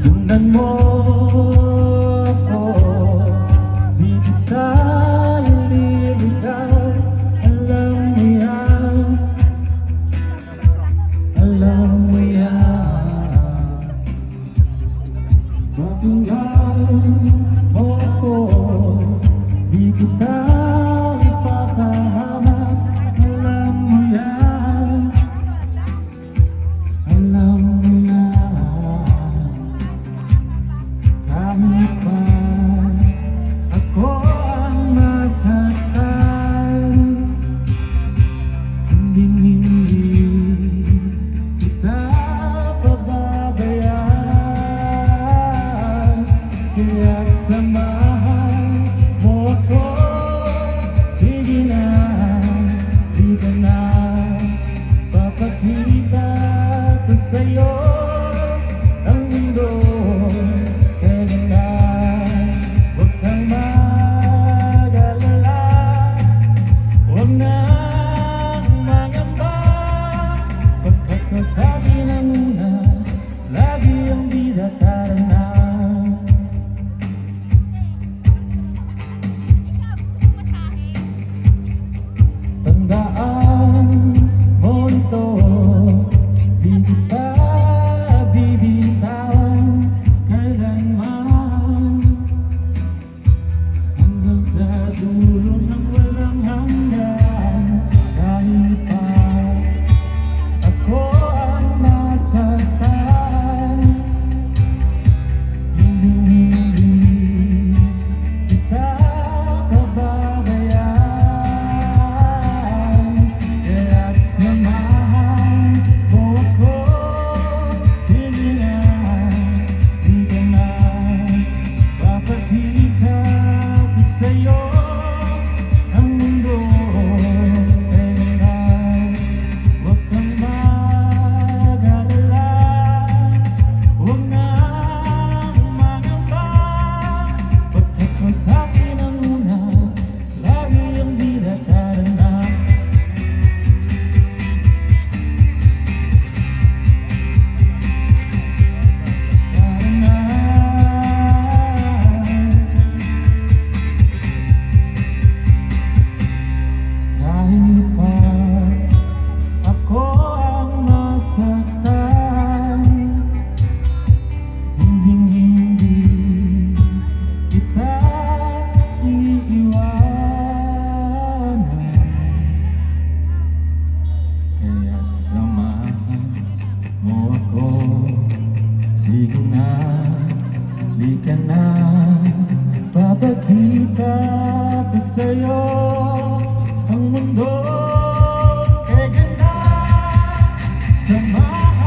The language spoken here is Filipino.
Sundan mo ako, di kita ililigaw. Alam mo yan, alam mo yan. Pakinggan mo ako, di kita ipapahamak. Alam mo yan, alam mo yan. Kahit pa ako ang masaktan, hindi kita pababayaan. Kaya't samahan mo ako, sige na, di ka na. Papakita ko sa'yo ang mundo. Kaya na, huwag kang mag-alala, huwag nang mangamba. Pagkat kasabi ng una, lagi ang bida tara na. Tandaan mo ito, di kita bibitawan kailanman. Hanggang sa dulo ng walang hanggan. Kahit pa ako ang masaktan, hindi kita pababayaan. Kaya't samahan mo ako, sige na, di ka na. Papakita ko sa'yo ang mundo. Kaya na, huwag kang mag-alala, huwag nang mangamba. Pagkat masakin ang una, lagi ang bida tara na. Tara na. Kahit pa ako ang masaktan, hindi kita iiwanan. Kaya't samahan mo ako, sige na, di ka na. Papakita ko sa'yo ang mundo. Kaya ganda, samahan